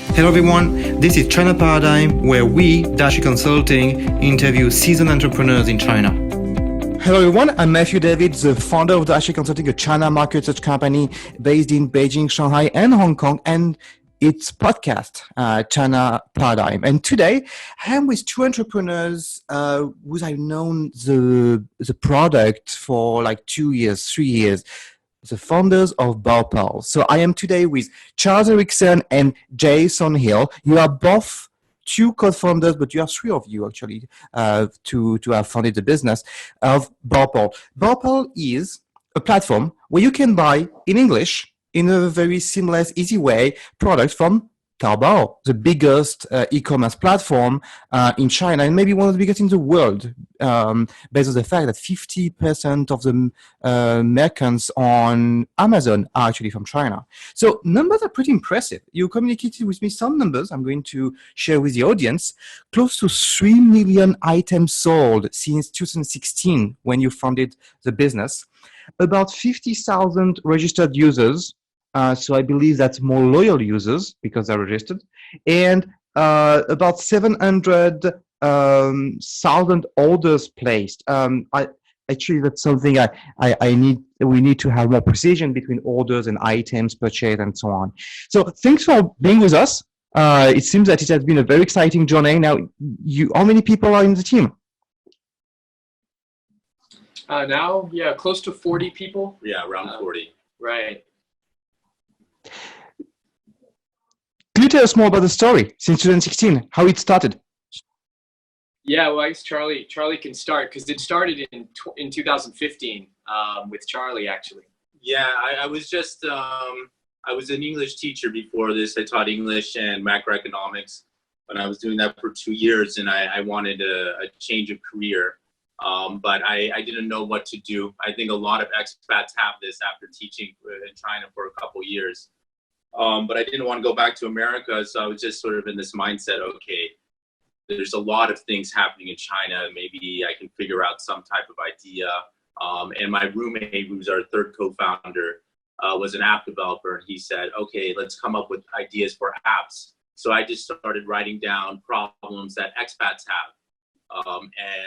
Hello everyone, this is China Paradigm, where we, Dashi Consulting, interview seasoned entrepreneurs in China. Hello everyone, I'm Matthieu David, the founder of Dashi Consulting, a China market research company based in Beijing, Shanghai, and Hong Kong, and its podcast, China Paradigm. And today, I am with two entrepreneurs who I've known the product for like 2 years, 3 years. The founders of Baopals. So I am today with Charles Erickson and Jay Thornhill. You are both two co-founders, but you are three of you actually to have founded the business of Baopal. Baopal is a platform where you can buy in English in a very seamless, easy way products from Taobao, the biggest e-commerce platform in China, and maybe one of the biggest in the world, based on the fact that 50% of the merchants on Amazon are actually from China. So numbers are pretty impressive. You communicated with me some numbers I'm going to share with the audience. Close to 3 million items sold since 2016 when you founded the business. About 50,000 registered users. So I believe that's more loyal users because they're registered, and about 700,000 orders placed. Actually, that's something we need to have more precision between orders and items purchased and so on. So thanks for being with us. It seems that it has been a very exciting journey. Now, how many people are in the team? Now, close to 40 people. Yeah, around 40. Right. Can you tell us more about the story since 2016, how it started? Yeah, well, I guess Charlie can start because it started in 2015 with Charlie, actually. Yeah, I was just, I was an English teacher before this. I taught English and macroeconomics, and I was doing that for 2 years, and I wanted a change of career. But I didn't know what to do. I think a lot of expats have this after teaching in China for a couple years. But I didn't want to go back to America, so I was just sort of in this mindset, okay, there's a lot of things happening in China. Maybe I can figure out some type of idea. And my roommate, who's our third co-founder, was an app developer, and he said, okay, let's come up with ideas for apps. So I just started writing down problems that expats have.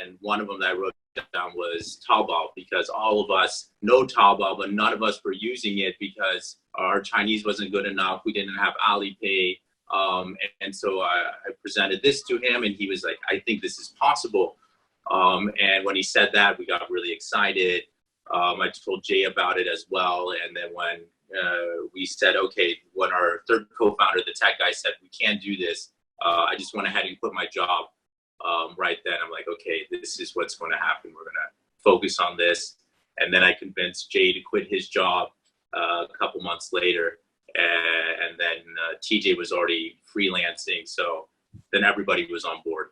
And one of them that I wrote down was Taobao, because all of us know Taobao, but none of us were using it because our Chinese wasn't good enough. We didn't have Alipay. And so I presented this to him, and he was like, I think this is possible. And when he said that, we got really excited. I told Jay about it as well. And then when we said, okay, when our third co-founder, the tech guy, said, we can't do this, I just went ahead and quit my job. Right then, I'm like, okay, this is what's going to happen. We're going to focus on this. And then I convinced Jay to quit his job a couple months later. And then TJ was already freelancing. So then everybody was on board.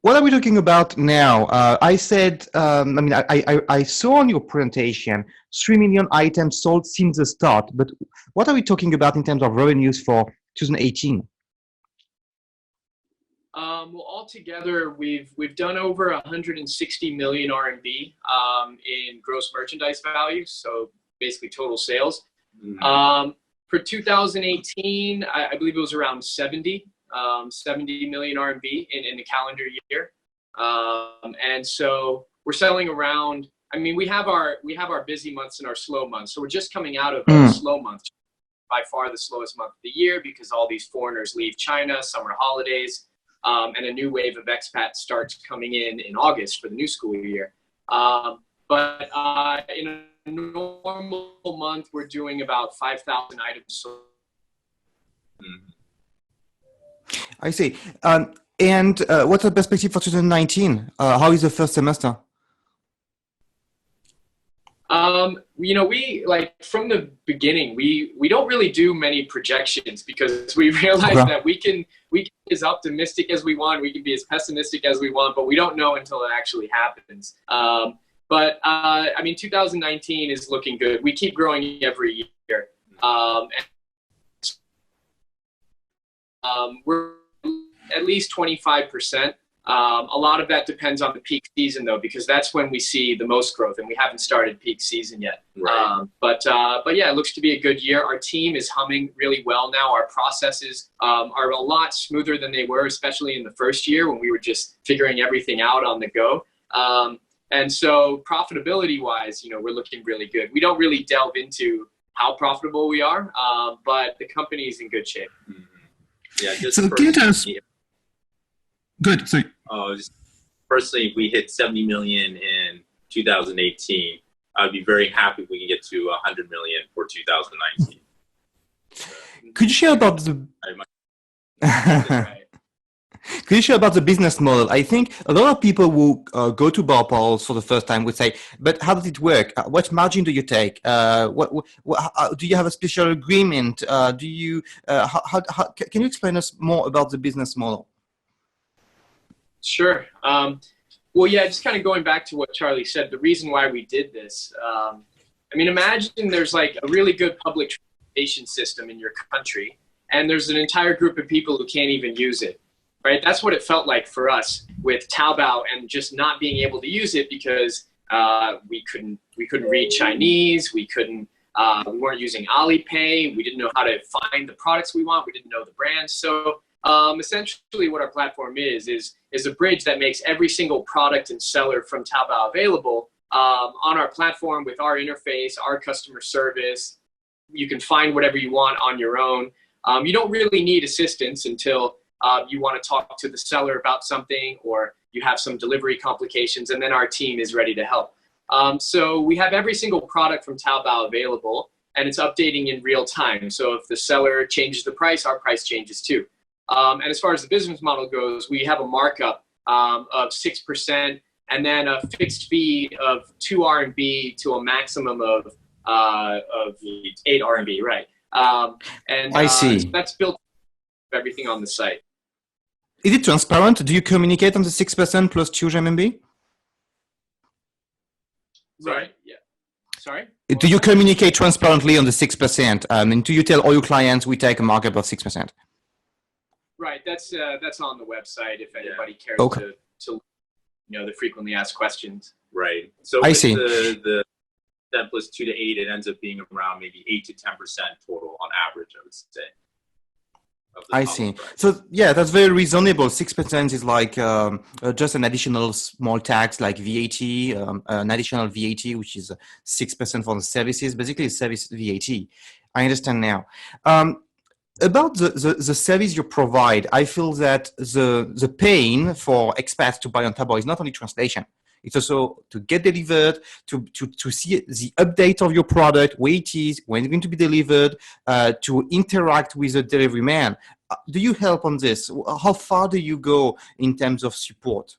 What are we talking about now? I said, I saw on your presentation 3 million items sold since the start. But what are we talking about in terms of revenues for 2018? Well, altogether, we've done over 160 million RMB in gross merchandise value, so basically total sales. Mm-hmm. For 2018, I believe it was around 70 million RMB in the calendar year. And so we're selling around. I mean, we have our busy months and our slow months. So we're just coming out of a slow month, by far the slowest month of the year, because all these foreigners leave China, summer holidays. And a new wave of expats starts coming in August for the new school year. But in a normal month, we're doing about 5,000 items sold. I see. And what's the perspective for 2019? How is the first semester? We from the beginning, we don't really do many projections because we realize that we can be as optimistic as we want, we can be as pessimistic as we want, but we don't know until it actually happens. But 2019 is looking good. We keep growing every year. We're at least 25% A lot of that depends on the peak season, though, because that's when we see the most growth, and we haven't started peak season yet. Right. But yeah, it looks to be a good year. Our team is humming really well now. Our processes are a lot smoother than they were, especially in the first year when we were just figuring everything out on the go. And so profitability-wise, we're looking really good. We don't really delve into how profitable we are, but the company is in good shape. Mm-hmm. Yeah. Just so can you tell us? Good. Sorry. Just personally, if we hit 70 million in 2018, I'd be very happy if we can get to 100 million for 2019. Could you share about the? Could you share about the business model? I think a lot of people who go to Baopals for the first time would say, "But how does it work? What margin do you take? Do you have a special agreement? Do you? Can you explain us more about the business model?" Sure. Well, yeah, just kind of going back to what Charlie said, the reason why we did this, I mean, imagine there's like a really good public transportation system in your country, and there's an entire group of people who can't even use it, right? That's what it felt like for us with Taobao and just not being able to use it because we couldn't read Chinese, we weren't using Alipay, we didn't know how to find the products we want, we didn't know the brands. So essentially what our platform is a bridge that makes every single product and seller from Taobao available on our platform with our interface, our customer service. You can find whatever you want on your own. You don't really need assistance until you want to talk to the seller about something or you have some delivery complications, and then our team is ready to help. So we have every single product from Taobao available, and it's updating in real time. So if the seller changes the price, our price changes too. And as far as the business model goes, we have a markup of 6% and then a fixed fee of 2 RMB to a maximum of 8 RMB, right? And I see. So that's built everything on the site. Is it transparent? Do you communicate on the 6% plus 2 RMB? Sorry? Yeah. Sorry? Do you communicate transparently on the 6%? And do you tell all your clients we take a markup of 6%? Right. That's on the website if anybody cares to the frequently asked questions. Right. So I with see. the 10 plus 2 to 8, it ends up being around maybe 8 to 10% total on average, I would say. I see. So yeah, that's very reasonable. 6% is like just an additional small tax like VAT, an additional VAT, which is 6% for the services, basically service VAT. I understand now. About the service you provide, I feel that the pain for expats to buy on Taobao is not only translation. It's also to get delivered, to see the update of your product, where it is, when it's going to be delivered, to interact with the delivery man. Do you help on this? How far do you go in terms of support?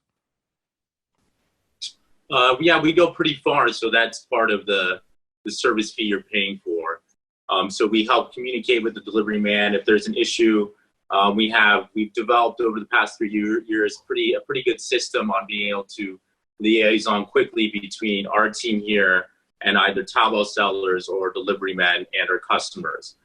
Yeah, we go pretty far. So that's part of the service fee you're paying for. So we help communicate with the delivery man if there's an issue. We've developed over the past 3 years a pretty good system on being able to liaison quickly between our team here and either Taobao sellers or delivery men and our customers.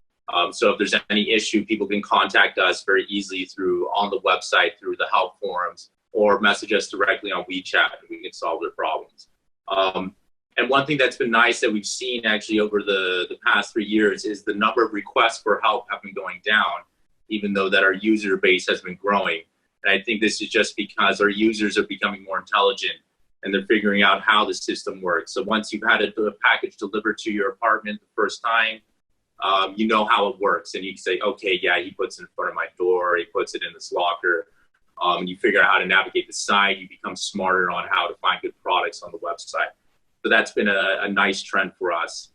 So if there's any issue, people can contact us very easily on the website, through the help forums, or message us directly on WeChat, and we can solve their problems. And one thing that's been nice that we've seen actually over the past 3 years is the number of requests for help have been going down, even though that our user base has been growing. And I think this is just because our users are becoming more intelligent and they're figuring out how the system works. So once you've had a package delivered to your apartment the first time, you know how it works. And you can say, okay, yeah, he puts it in front of my door, he puts it in this locker. You figure out how to navigate the site, you become smarter on how to find good products on the website. So that's been a nice trend for us.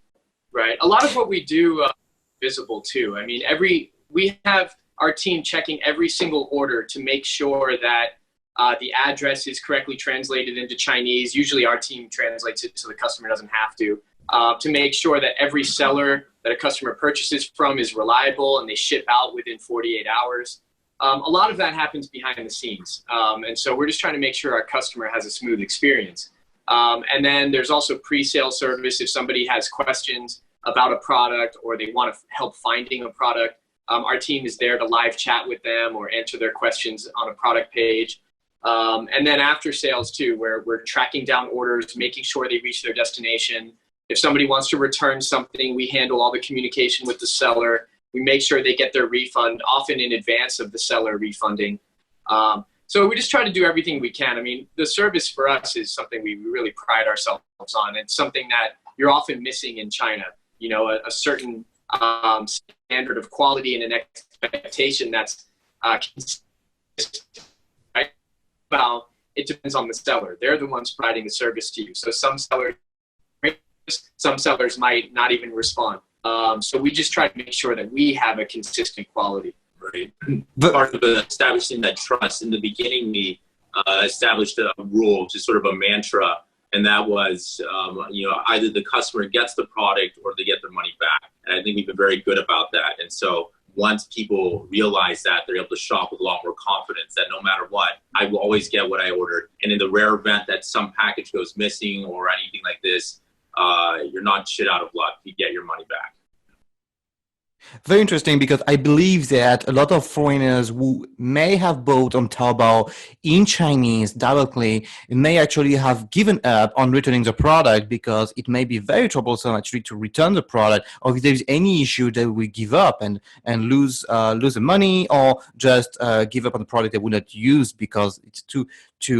Right. A lot of what we do visible too. I mean, we have our team checking every single order to make sure that the address is correctly translated into Chinese. Usually our team translates it so the customer doesn't have to make sure that every seller that a customer purchases from is reliable and they ship out within 48 hours. A lot of that happens behind the scenes. And so we're just trying to make sure our customer has a smooth experience. And then there's also pre-sale service. If somebody has questions about a product or they want to help finding a product, our team is there to live chat with them or answer their questions on a product page. And then after sales too, where we're tracking down orders, making sure they reach their destination. If somebody wants to return something, we handle all the communication with the seller. We make sure they get their refund, often in advance of the seller refunding. So we just try to do everything we can. I mean, the service for us is something we really pride ourselves on. It's something that you're often missing in China. You know, a certain standard of quality and an expectation that's consistent, right? Well, it depends on the seller. They're the ones providing the service to you. So some sellers might not even respond. So we just try to make sure that we have a consistent quality. Right. Part of establishing that trust, in the beginning, we established a rule, just sort of a mantra, and that was, you know, either the customer gets the product or they get their money back. And I think we've been very good about that. And so once people realize that, they're able to shop with a lot more confidence that no matter what, I will always get what I ordered. And in the rare event that some package goes missing or anything like this, you're not shit out of luck. You get your money back. Very interesting, because I believe that a lot of foreigners who may have bought on Taobao in Chinese directly may actually have given up on returning the product, because it may be very troublesome actually to return the product, or if there's any issue they will give up and lose the money, or just give up on the product they would not use because it's too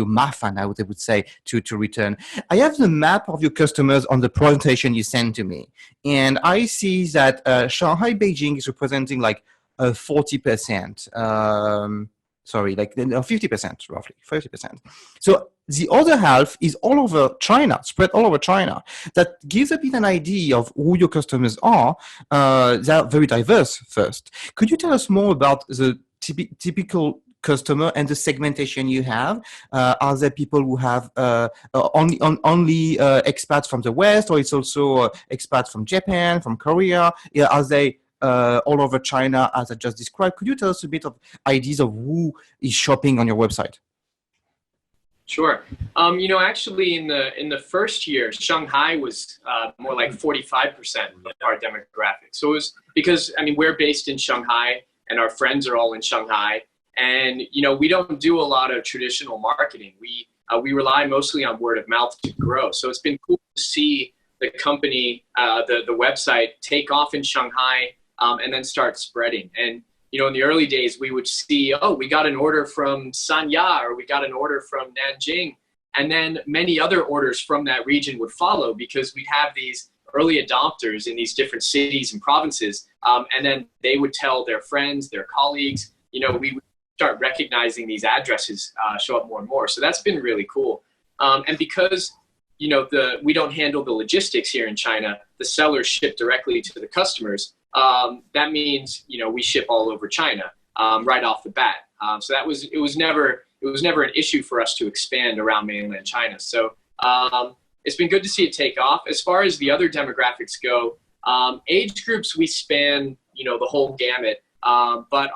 mafan, I would say, to return. I have the map of your customers on the presentation you sent to me, and I see that Shanghai, Beijing is representing like 40%. Sorry, like 50%, roughly 50%. So the other half is all over China, spread all over China. That gives a bit an idea of who your customers are. They are very diverse. First, could you tell us more about the typical customer and the segmentation you have? Are there people who have only expats from the West, or it's also expats from Japan, from Korea? Yeah, are they all over China, as I just described? Could you tell us a bit of ideas of who is shopping on your website? Sure. You know, actually, in the first year, Shanghai was more like 45% of our demographic. So it was because, I mean, we're based in Shanghai, and our friends are all in Shanghai. And, you know, we don't do a lot of traditional marketing. We rely mostly on word of mouth to grow. So it's been cool to see the company, the website take off in Shanghai and then start spreading. And, you know, in the early days, we would see, oh, we got an order from Sanya, or we got an order from Nanjing. And then many other orders from that region would follow, because we'd have these early adopters in these different cities and provinces. And then they would tell their friends, their colleagues. You know, we would start recognizing these addresses show up more and more. So that's been really cool. And because, you know, we don't handle the logistics here in China, the sellers ship directly to the customers. That means, you know, we ship all over China right off the bat. So it was never an issue for us to expand around mainland China. So it's been good to see it take off. As far as the other demographics go, age groups, we span, you know, the whole gamut. But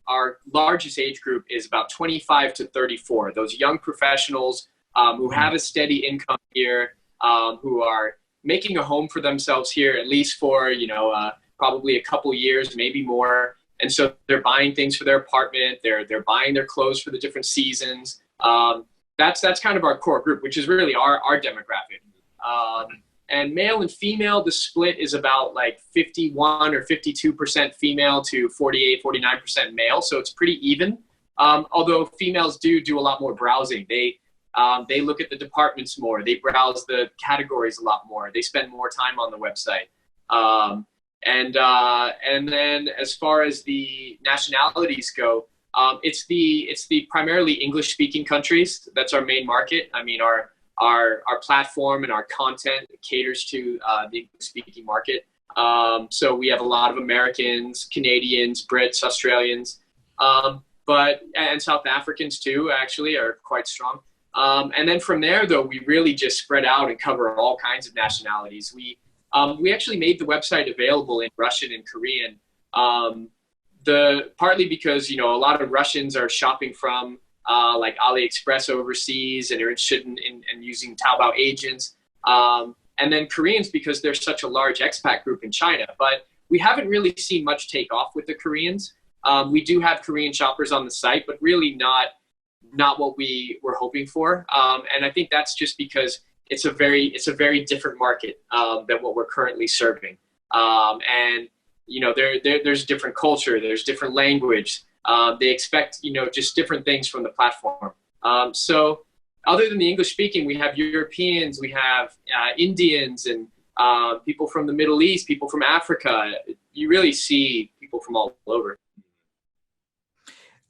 our largest age group is about 25 to 34. Those young professionals who have a steady income here, who are making a home for themselves here, at least for, you know, probably a couple years, maybe more. And so they're buying things for their apartment. They're buying their clothes for the different seasons. That's kind of our core group, which is really our demographic. And male and female, the split is about like 51 or 52% female to 48, 49% male. So it's pretty even. Although females do a lot more browsing. They look at the departments more. They browse the categories a lot more. They spend more time on the website. And then as far as the nationalities go, it's the primarily English-speaking countries. That's our main market. I mean, our platform and our content caters to the English-speaking market. So we have a lot of Americans, Canadians, Brits, Australians, and South Africans too, actually, are quite strong. And then from there, though, we really just spread out and cover all kinds of nationalities. We actually made the website available in Russian and Korean, partly because, you know, a lot of Russians are shopping from like AliExpress overseas and are interested in using Taobao agents. And then Koreans, because there's such a large expat group in China. But we haven't really seen much take off with the Koreans. We do have Korean shoppers on the site, but really not not what we were hoping for. And I think that's just because it's a very different market than what we're currently serving. And there's different culture, there's different language. They expect just different things from the platform. So other than the English speaking, we have Europeans, we have Indians, and people from the Middle East, people from Africa. You really see people from all over.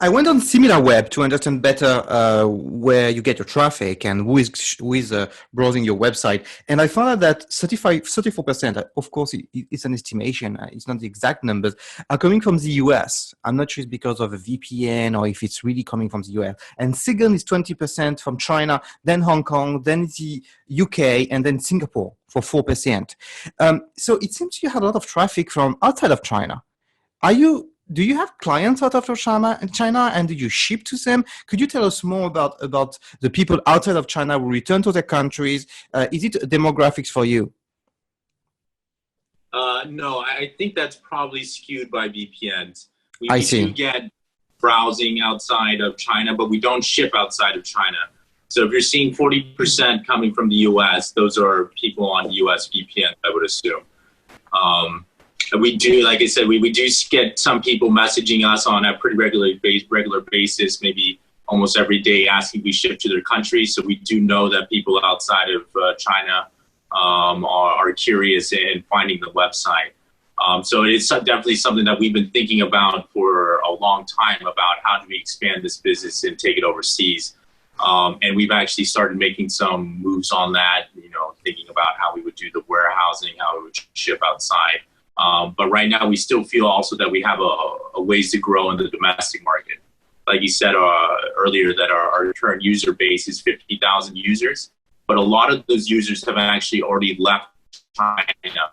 I went on SimilarWeb to understand better where you get your traffic and who is browsing your website. And I found out that 34%, of course, it's an estimation, it's not the exact numbers, are coming from the US. I'm not sure it's because of a VPN or if it's really coming from the US. And second is 20% from China, then Hong Kong, then the UK, and then Singapore for 4%. So it seems you have a lot of traffic from outside of China. Do you have clients out of China, and do you ship to them? Could you tell us more about the people outside of China who return to their countries? Is it demographics for you? No, I think that's probably skewed by VPNs. We do get browsing outside of China, but we don't ship outside of China. So if you're seeing 40% coming from the US, those are people on US VPN, I would assume. We do, like I said, we do get some people messaging us on a pretty regular basis, maybe almost every day, asking if we ship to their country. So we do know that people outside of China are curious in finding the website. So it's definitely something that we've been thinking about for a long time, about how do we expand this business and take it overseas. And we've actually started making some moves on that, thinking about how we would do the warehousing, how we would ship outside. But right now, we still feel also that we have a ways to grow in the domestic market. Like you said earlier, that our current user base is 50,000 users, but a lot of those users have actually already left China,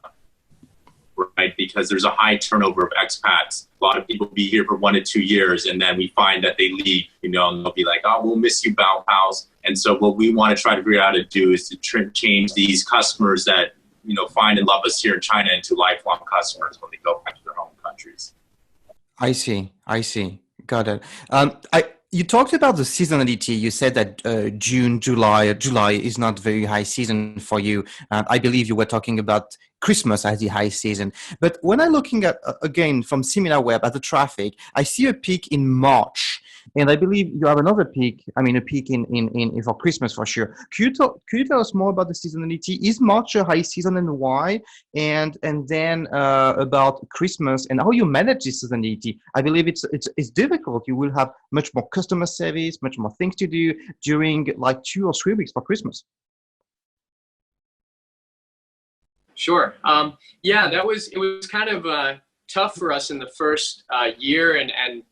right? Because there's a high turnover of expats. A lot of people be here for 1 to 2 years, and then we find that they leave, and they'll be like, "Oh, we'll miss you, Baopals." And so what we want to try to figure out how to do is to change these customers that find and love us here in China into lifelong customers when they go back to their home countries. I see. Got it. You talked about the seasonality. You said that June, July is not very high season for you. I believe you were talking about Christmas as the high season. But when I'm looking at, again, from SimilarWeb at the traffic, I see a peak in March. And I believe you have another peak, a peak in for Christmas for sure. Could you tell us more about the seasonality? Is March a high season and why? And then about Christmas and how you manage this seasonality. I believe it's difficult. You will have much more customer service, much more things to do during like 2 or 3 weeks for Christmas. Sure. It was kind of tough for us in the first year and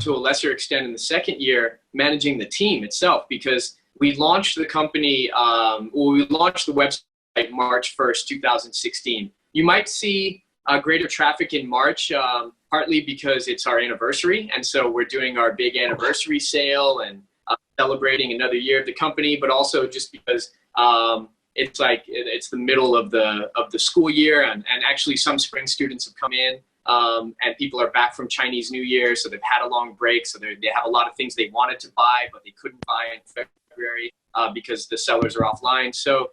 to a lesser extent in the second year, managing the team itself, because we launched the company, we launched the website March 1st, 2016. You might see greater traffic in March, partly because it's our anniversary. And so we're doing our big anniversary sale and celebrating another year of the company, but also just because it's the middle of the school year, and actually some spring students have come in. And people are back from Chinese New Year, so they've had a long break. So they have a lot of things they wanted to buy, but they couldn't buy in February because the sellers are offline. So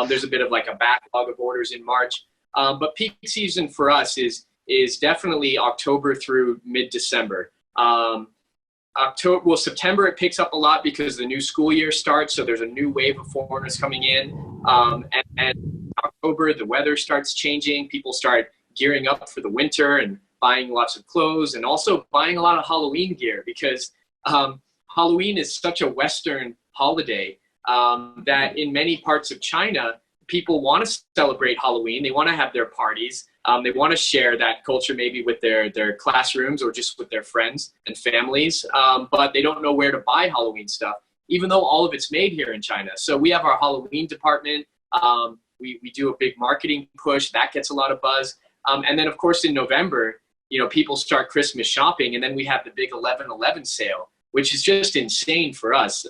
there's a bit of like a backlog of orders in March. But peak season for us is definitely October through mid-December. September it picks up a lot because the new school year starts. So there's a new wave of foreigners coming in. And October, the weather starts changing. People start gearing up for the winter and buying lots of clothes, and also buying a lot of Halloween gear, because Halloween is such a Western holiday that in many parts of China, people want to celebrate Halloween. They want to have their parties. They want to share that culture maybe with their classrooms or just with their friends and families, but they don't know where to buy Halloween stuff, even though all of it's made here in China. So we have our Halloween department. We do a big marketing push. That gets a lot of buzz. And then, of course, in November, people start Christmas shopping, and then we have the big 11/11 sale, which is just insane for us.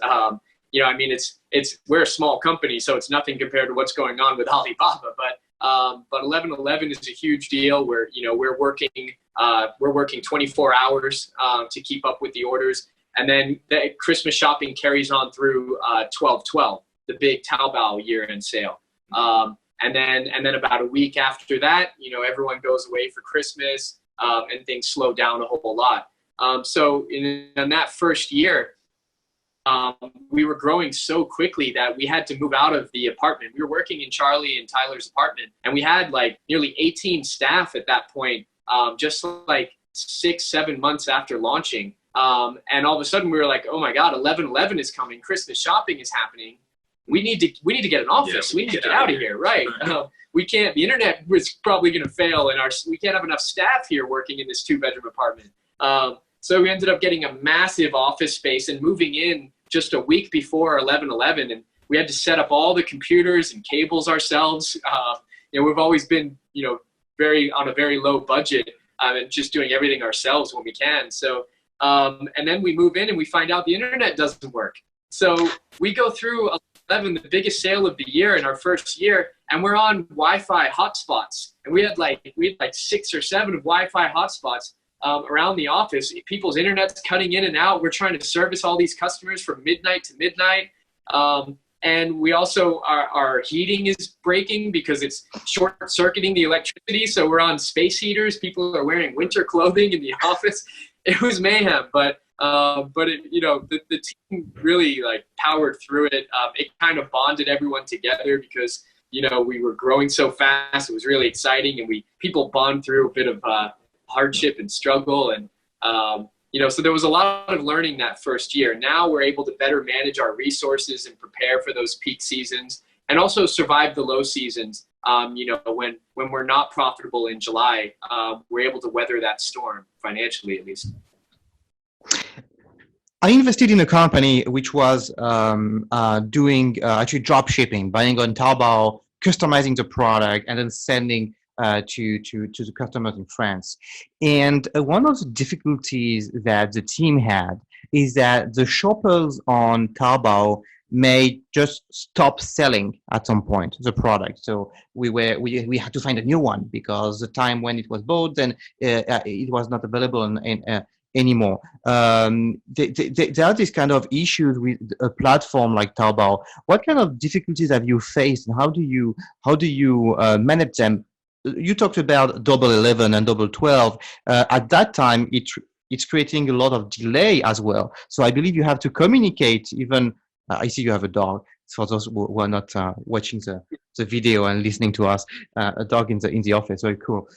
We're a small company, so it's nothing compared to what's going on with Alibaba. But 11/11 is a huge deal. We're working 24 hours to keep up with the orders, And then the Christmas shopping carries on through 12/12, the big Taobao year-end sale. And then about a week after that, everyone goes away for Christmas, and things slow down a whole lot. So in that first year, we were growing so quickly that we had to move out of the apartment. We were working in Charlie and Tyler's apartment, and we had like nearly 18 staff at that point, just like 6-7 months after launching. And all of a sudden we were like, oh my God, 11/11 is coming. Christmas shopping is happening. We need to get an office. We need to get out of here. Right. We can't, the internet was probably going to fail, and we can't have enough staff here working in this 2-bedroom apartment. So we ended up getting a massive office space and moving in just a week before 11/11. And we had to set up all the computers and cables ourselves. We've always been, on a very low budget, and just doing everything ourselves when we can. So, and then we move in and we find out the internet doesn't work. So we go through 11, the biggest sale of the year in our first year, and we're on Wi-Fi hotspots. And we had like 6 or 7 Wi-Fi hotspots around the office. People's internet's cutting in and out. We're trying to service all these customers from midnight to midnight. And we also, our heating is breaking because it's short-circuiting the electricity. So we're on space heaters. People are wearing winter clothing in the office. It was mayhem, but the team really powered through it. It kind of bonded everyone together because, we were growing so fast. It was really exciting, and people bond through a bit of hardship and struggle. And, so there was a lot of learning that first year. Now we're able to better manage our resources and prepare for those peak seasons, and also survive the low seasons. When we're not profitable in July, we're able to weather that storm financially, at least. I invested in a company which was doing actually drop shipping, buying on Taobao, customizing the product, and then sending to the customers in France. And one of the difficulties that the team had is that the shoppers on Taobao may just stop selling at some point the product. So we had to find a new one because the time when it was bought, then it was not available anymore. There are these kind of issues with a platform like Taobao. What kind of difficulties have you faced, and how do you manage them? You talked about Double 11 and Double 12. At that time, it's creating a lot of delay as well. So I believe you have to communicate. Even I see you have a dog. For those who are not watching the video and listening to us, a dog in the office, very cool.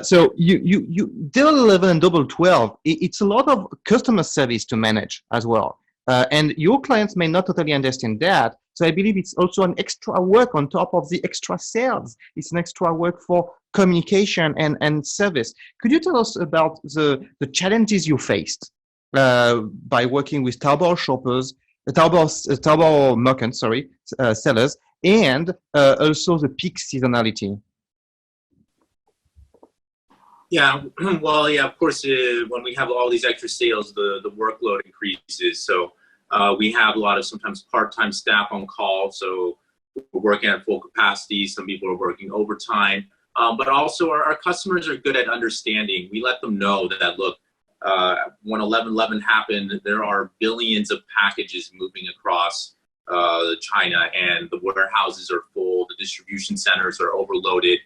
So you Double 11 and Double 12. It's a lot of customer service to manage as well, and your clients may not totally understand that. So I believe it's also an extra work on top of the extra sales. It's an extra work for communication and service. Could you tell us about the challenges you faced by working with Taobao shoppers, Taobao merchants, sellers, and also the peak seasonality? Yeah, well, yeah, of course, when we have all these extra sales, the workload increases. So we have a lot of sometimes part-time staff on call. So we're working at full capacity. Some people are working overtime. But also our customers are good at understanding. We let them know that, look, when 11/11 happened, there are billions of packages moving across China, and the warehouses are full, the distribution centers are overloaded,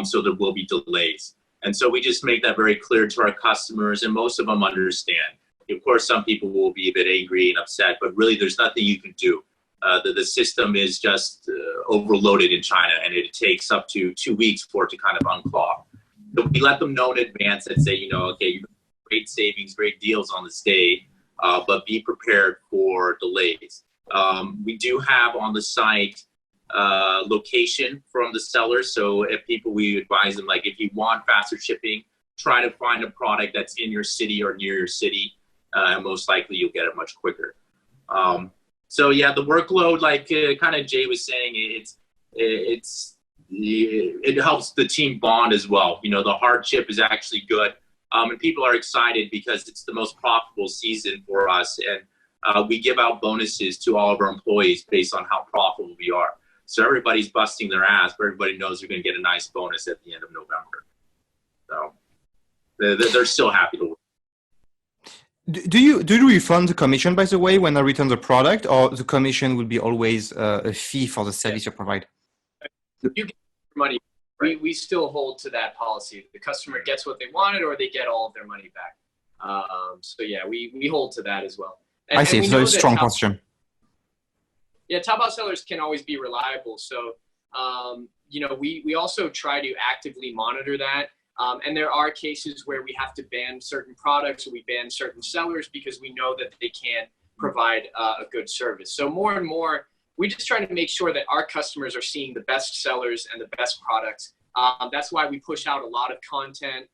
so there will be delays. And so we just make that very clear to our customers, and most of them understand. Of course, some people will be a bit angry and upset, but really there's nothing you can do. The system is just overloaded in China, and it takes up to 2 weeks for it to kind of unclog. So we let them know in advance and say, okay, great savings, great deals on this day, but be prepared for delays. We do have on the site location from the sellers. So if we advise them, like, if you want faster shipping, try to find a product that's in your city or near your city, and most likely you'll get it much quicker. So yeah, the workload, like kind of Jay was saying, it helps the team bond as well. The hardship is actually good. And people are excited because it's the most profitable season for us. And we give out bonuses to all of our employees based on how profitable we are. So everybody's busting their ass, but everybody knows they're going to get a nice bonus at the end of November. So they're still happy to work. Do you refund the commission, by the way, when I return the product, or the commission will be always a fee for the service you provide? You get your money. We still hold to that policy. The customer gets what they wanted, or they get all of their money back. So yeah, we hold to that as well. I see. It's a very strong position. Yeah, Taobao sellers can always be reliable. So, we also try to actively monitor that. And there are cases where we have to ban certain products or we ban certain sellers because we know that they can't provide a good service. So more and more, we just try to make sure that our customers are seeing the best sellers and the best products. That's why we push out a lot of content.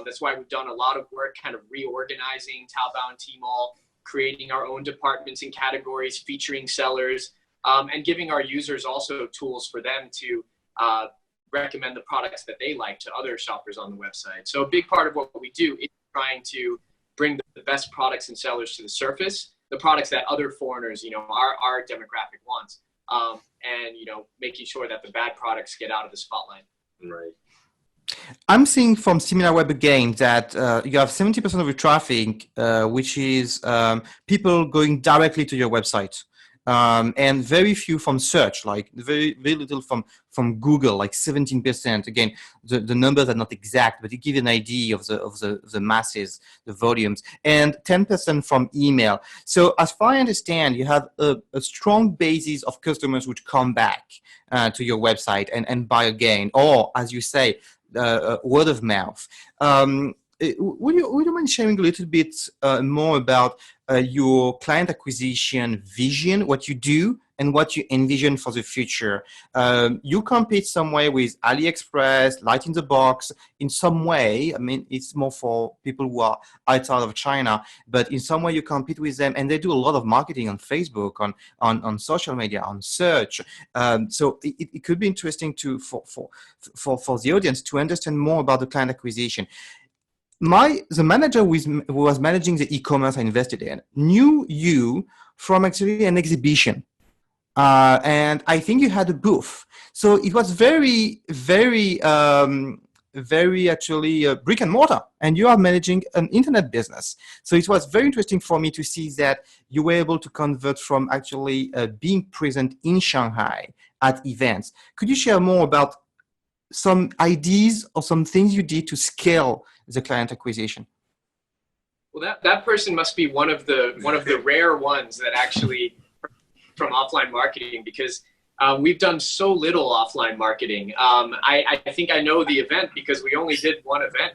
That's why we've done a lot of work kind of reorganizing Taobao and Tmall, creating our own departments and categories, featuring sellers, and giving our users also tools for them to recommend the products that they like to other shoppers on the website. So a big part of what we do is trying to bring the best products and sellers to the surface, the products that other foreigners, our demographic wants, and, making sure that the bad products get out of the spotlight. Right. I'm seeing from SimilarWeb again that you have 70% of your traffic, which is people going directly to your website. And very few from search, like very little from Google, like 17%. Again, the numbers are not exact, but it gives you an idea of the masses, the volumes, and 10% from email. So as far as I understand, you have a strong basis of customers which come back to your website and buy again, or as you say, word of mouth. Would you mind sharing a little bit more about your client acquisition vision, what you do, and what you envision for the future? You compete some way with AliExpress, Light in the Box, in some way. I mean, it's more for people who are outside of China, but in some way you compete with them, and they do a lot of marketing on Facebook, on social media, on search. So it could be interesting for the audience to understand more about the client acquisition. The manager who was managing the e-commerce I invested in knew you from actually an exhibition. And I think you had a booth. So it was very actually brick and mortar, and you are managing an internet business. So it was very interesting for me to see that you were able to convert from actually being present in Shanghai at events. Could you share more about some ideas or some things you did to scale the client acquisition? Well, that person must be one of the rare ones that actually from offline marketing, because we've done so little offline marketing. I think I know the event because we only did one event.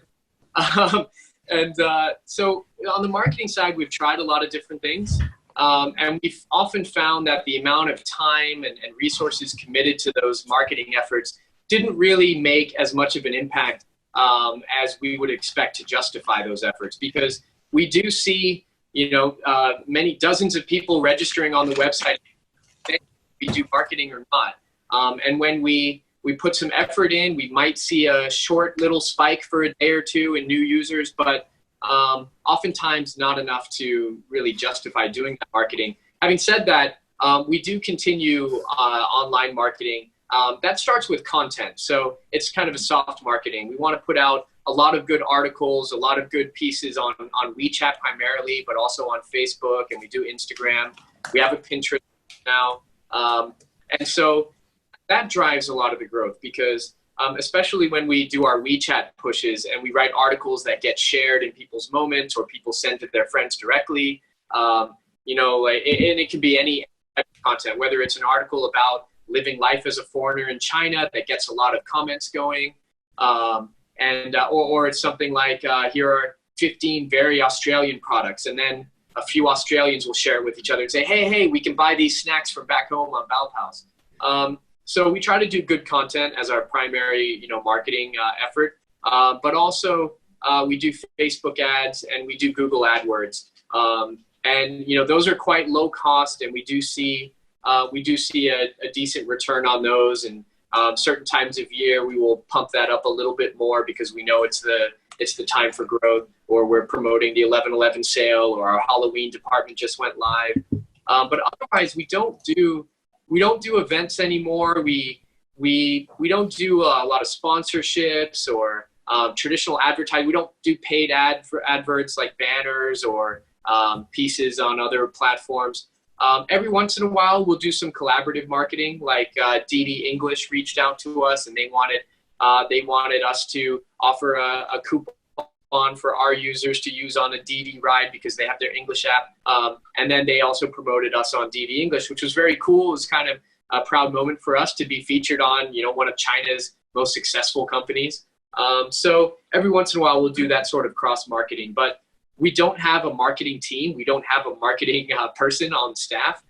So on the marketing side, we've tried a lot of different things. And we've often found that the amount of time and resources committed to those marketing efforts didn't really make as much of an impact as we would expect to justify those efforts, because we do see, many dozens of people registering on the website. We do marketing or not. And when we put some effort in, we might see a short little spike for a day or two in new users, but oftentimes not enough to really justify doing that marketing. Having said that, we do continue online marketing. That starts with content. So it's kind of a soft marketing. We want to put out a lot of good articles, a lot of good pieces on WeChat primarily, but also on Facebook, and we do Instagram. We have a Pinterest now. And so that drives a lot of the growth, because especially when we do our WeChat pushes and we write articles that get shared in people's moments or people send to their friends directly, and it can be any type of content, whether it's an article about living life as a foreigner in China that gets a lot of comments going, or it's something like, here are 15 very Australian products, and then a few Australians will share it with each other and say, hey, we can buy these snacks from back home on Baopals. So we try to do good content as our primary, marketing effort, but also we do Facebook ads and we do Google AdWords, and those are quite low cost, and we do see a decent return on those, and certain times of year we will pump that up a little bit more because we know it's the time for growth, or we're promoting the 11/11 sale, or our Halloween department just went live. But otherwise, we don't do events anymore. We don't do a lot of sponsorships or traditional advertising. We don't do paid adverts like banners or pieces on other platforms. Every once in a while, we'll do some collaborative marketing, like DD English reached out to us and they wanted us to offer a coupon for our users to use on a DD ride because they have their English app. And then they also promoted us on DD English, which was very cool. It was kind of a proud moment for us to be featured on, one of China's most successful companies. So every once in a while, we'll do that sort of cross-marketing. But we don't have a marketing team. We don't have a marketing person on staff.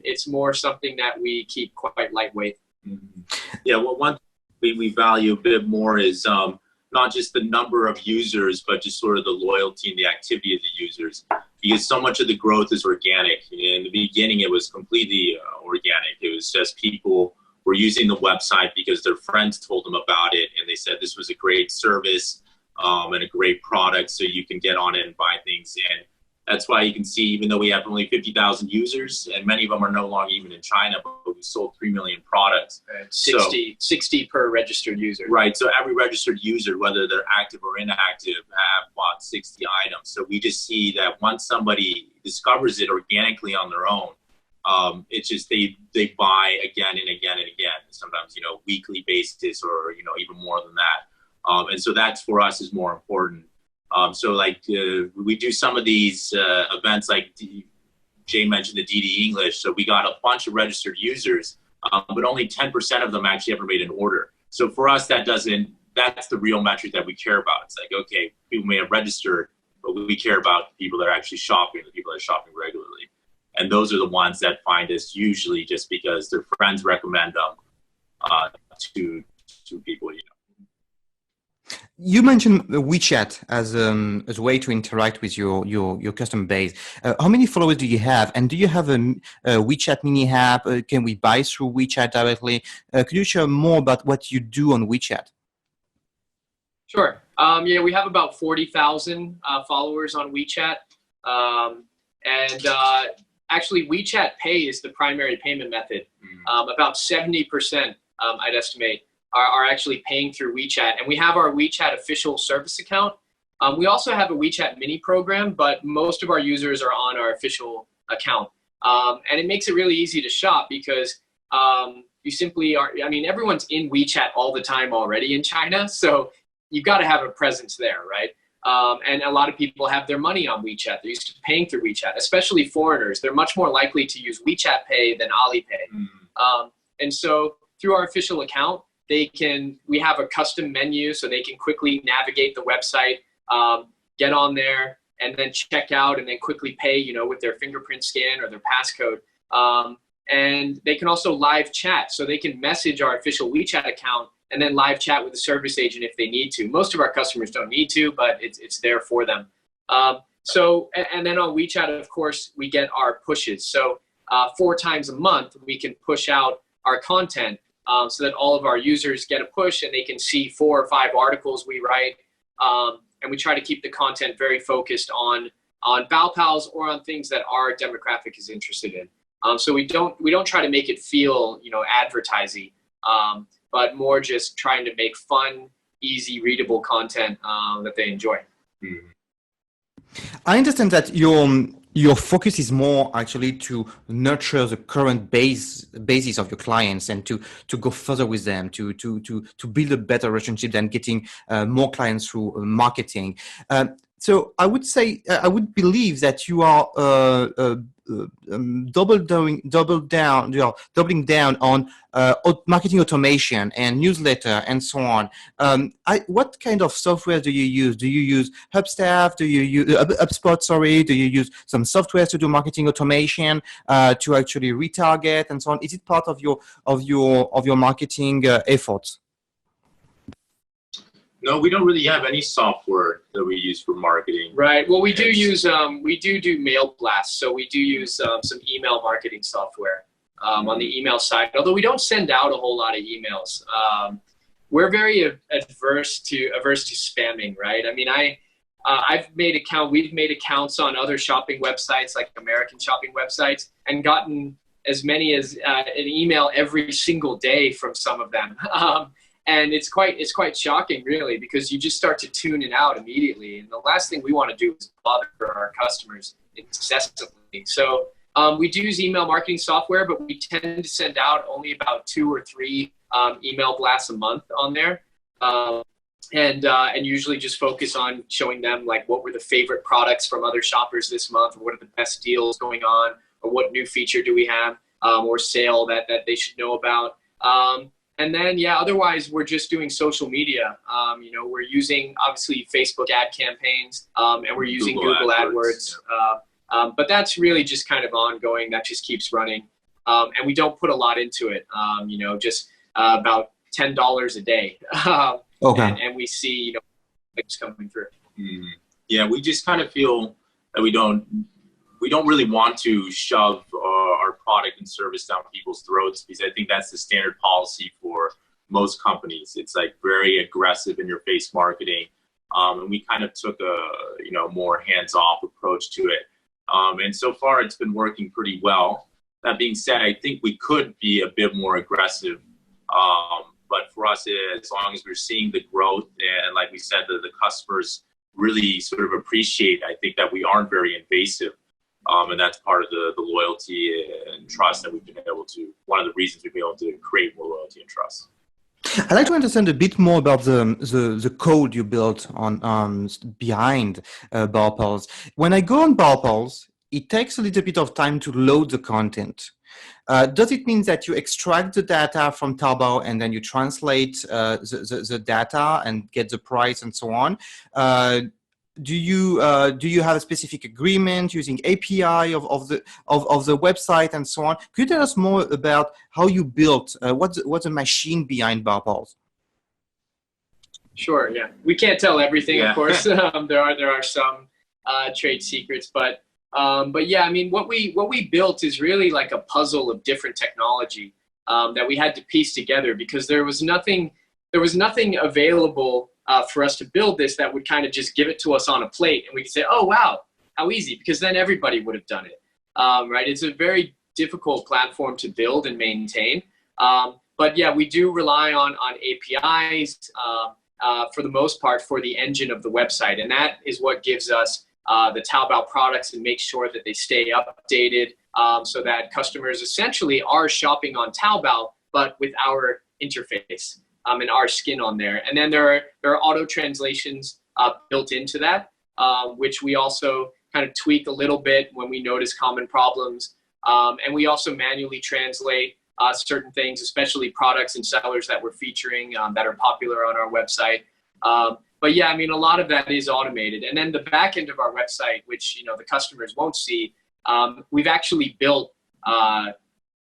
It's more something that we keep quite lightweight. Mm-hmm. Yeah, well, one thing we value a bit more is not just the number of users, but just sort of the loyalty and the activity of the users. Because so much of the growth is organic. In the beginning, it was completely organic. It was just people were using the website because their friends told them about it, and they said this was a great service and a great product, so you can get on it and buy things. And that's why you can see, even though we have only 50,000 users, and many of them are no longer even in China, but we sold 3 million products. 60 per registered user. Right, so every registered user, whether they're active or inactive, have bought 60 items. So we just see that once somebody discovers it organically on their own, it's just they buy again and again and again, sometimes, weekly basis or, even more than that. And so that's, for us, is more important. So we do some of these events like Jay mentioned the DD English. So we got a bunch of registered users, but only 10% of them actually ever made an order. So for us, that's the real metric that we care about. It's like, okay, people may have registered, but we care about the people that are actually shopping, the people that are shopping regularly. And those are the ones that find us usually just because their friends recommend them to people, You mentioned WeChat as a way to interact with your customer base. How many followers do you have? And do you have a WeChat mini app? Can we buy through WeChat directly? Could you share more about what you do on WeChat? Sure. We have about 40,000 followers on WeChat. Actually, WeChat Pay is the primary payment method. About 70%, I'd estimate, are actually paying through WeChat. And we have our WeChat official service account. We also have a WeChat mini program, but most of our users are on our official account. And it makes it really easy to shop because you simply are, everyone's in WeChat all the time already in China. So you've got to have a presence there, right? And a lot of people have their money on WeChat. They're used to paying through WeChat, especially foreigners. They're much more likely to use WeChat Pay than Alipay. And so through our official account, we have a custom menu so they can quickly navigate the website, get on there, and then check out and then quickly pay, with their fingerprint scan or their passcode. And they can also live chat. So they can message our official WeChat account and then live chat with the service agent if they need to. Most of our customers don't need to, but it's there for them. And then on WeChat, of course, we get our pushes. So 4 times a month, we can push out our content so that all of our users get a push and they can see 4 or 5 articles we write. And we try to keep the content very focused on Baopals or on things that our demographic is interested in. So we don't try to make it feel, advertising, but more just trying to make fun, easy, readable content that they enjoy. I understand that your focus is more actually to nurture the current basis of your clients and to go further with them, to build a better relationship than getting more clients through marketing. So I would believe that you are doubling down on marketing automation and newsletter and so on. What kind of software do you use? Do you use HubStaff? Do you use HubSpot? Sorry. Do you use some software to do marketing automation to actually retarget and so on? Is it part of your marketing efforts? No, we don't really have any software that we use for marketing. Right. Well, we do do mail blasts. So we do use some email marketing software on the email side, although we don't send out a whole lot of emails. We're very averse to spamming, right? We've made accounts on other shopping websites, like American shopping websites, and gotten as many as an email every single day from some of them. And it's quite shocking, really, because you just start to tune it out immediately. And the last thing we want to do is bother our customers incessantly. So we do use email marketing software, but we tend to send out only about 2 or 3 email blasts a month on there. And usually just focus on showing them like what were the favorite products from other shoppers this month, or what are the best deals going on, or what new feature do we have, or sale that they should know about. And then, yeah, otherwise we're just doing social media. You know, we're using obviously Facebook ad campaigns, and we're using Google AdWords. But that's really just kind of ongoing. That just keeps running. And we don't put a lot into it, you know, just about $10 a day. Okay. And we see, you know, things coming through. Mm-hmm. Yeah, we just kind of feel that we don't really want to shove our product and service down people's throats, because I think that's the standard policy for most companies. It's like very aggressive in your face marketing. And we kind of took a, you know, more hands-off approach to it. And so far it's been working pretty well. That being said, I think we could be a bit more aggressive. But for us, as long as we're seeing the growth and, like we said, the customers really sort of appreciate, I think that we aren't very invasive. And that's part of the loyalty and trust that we've been able to, one of the reasons we've been able to create more loyalty and trust. I'd like to understand a bit more about the code you built on behind Baopals. When I go on Baopals, it takes a little bit of time to load the content. Does it mean that you extract the data from Taobao and then you translate the data and get the price and so on? Do you have a specific agreement using API of the website and so on? Could you tell us more about how you built what's the machine behind Baopals? Sure. Yeah, we can't tell everything, of course. There are some trade secrets, but yeah, I mean, what we built is really like a puzzle of different technology that we had to piece together, because there was nothing available for us to build this that would kind of just give it to us on a plate and we could say, oh wow, how easy, because then everybody would have done it, right? It's a very difficult platform to build and maintain, but yeah, we do rely on APIs for the most part for the engine of the website, and that is what gives us the Taobao products and make sure that they stay updated, so that customers essentially are shopping on Taobao, but with our interface and our skin on there. And then there are auto translations built into that, which we also kind of tweak a little bit when we notice common problems. And we also manually translate certain things, especially products and sellers that we're featuring that are popular on our website. But yeah, I mean, a lot of that is automated. And then the back end of our website, which, you know, the customers won't see, we've actually built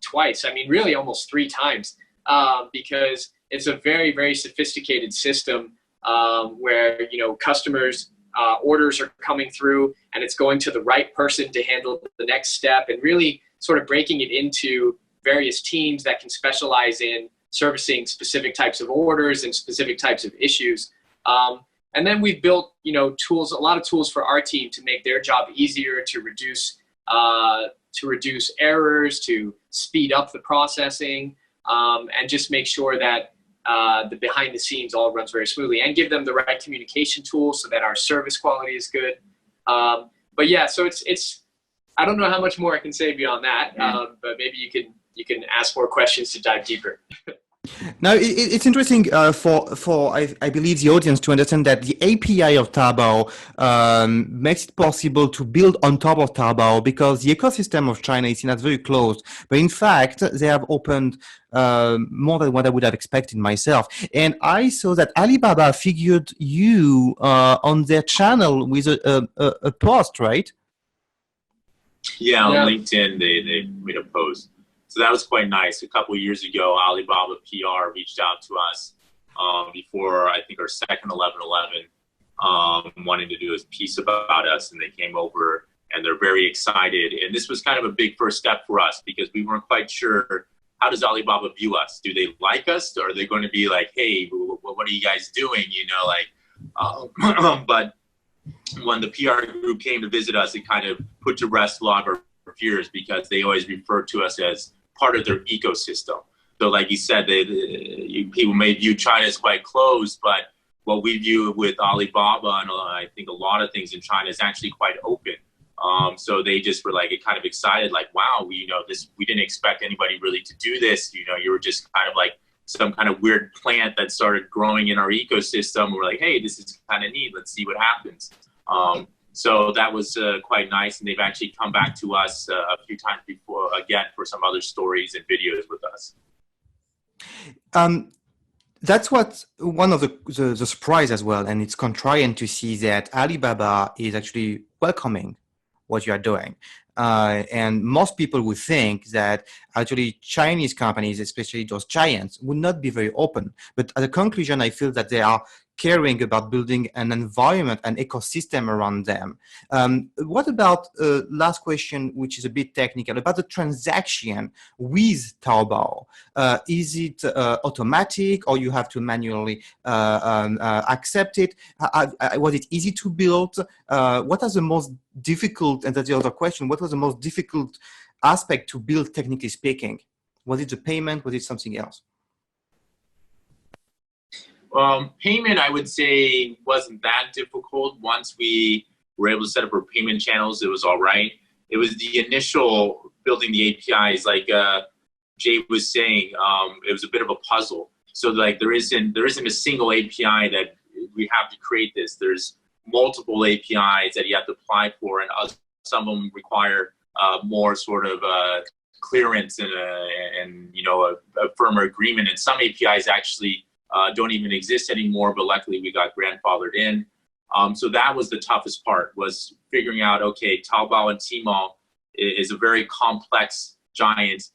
twice. I mean, really almost 3 times, because it's a very, very sophisticated system where, you know, customers' orders are coming through and it's going to the right person to handle the next step, and really sort of breaking it into various teams that can specialize in servicing specific types of orders and specific types of issues. And then we've built, you know, tools, a lot of tools for our team to make their job easier, to reduce errors, to speed up the processing, and just make sure that the behind the scenes all runs very smoothly, and give them the right communication tools so that our service quality is good. But yeah, so it's I don't know how much more I can say beyond that, but maybe you can ask more questions to dive deeper. Now, it's interesting for I believe the audience to understand that the API of Taobao makes it possible to build on top of Taobao, because the ecosystem of China is seen as very closed. But in fact, they have opened more than what I would have expected myself. And I saw that Alibaba figured you on their channel with a post, right? Yeah, on LinkedIn, they made a post. So that was quite nice. A couple of years ago, Alibaba PR reached out to us before, I think, our second 11/11, wanting to do a piece about us, and they came over and they're very excited. And this was kind of a big first step for us, because we weren't quite sure, how does Alibaba view us? Do they like us, or are they going to be like, hey, what are you guys doing? You know, like, but when the PR group came to visit us, it kind of put to rest a lot of our fears, because they always referred to us as part of their ecosystem. So like you said, people may view China as quite closed, but what we view with Alibaba and I think a lot of things in China is actually quite open. So they just were like kind of excited, like, wow, we didn't expect anybody really to do this. You were just kind of like some kind of weird plant that started growing in our ecosystem. We're like, hey, this is kind of neat. Let's see what happens. So that was quite nice. And they've actually come back to us a few times before, again, for some other stories and videos with us. That's what one of the surprise as well. And it's contrarian to see that Alibaba is actually welcoming what you are doing. And most people would think that actually Chinese companies, especially those giants, would not be very open. But at the conclusion, I feel that they are caring about building an environment, an ecosystem around them. What about, last question, which is a bit technical, about the transaction with Taobao? Is it automatic, or you have to manually accept it? Was it easy to build? What are the most difficult, and that's the other question, what was the most difficult aspect to build, technically speaking? Was it the payment? Was it something else? Payment, I would say, wasn't that difficult. Once we were able to set up our payment channels, it was all right. It was the initial building the APIs, like Jay was saying, it was a bit of a puzzle. So like there isn't a single API that we have to create this. There's multiple APIs that you have to apply for, and some of them require more sort of clearance and a firmer agreement. And some APIs actually don't even exist anymore, but luckily we got grandfathered in. So that was the toughest part, was figuring out, okay, Taobao and Tmall is a very complex giant,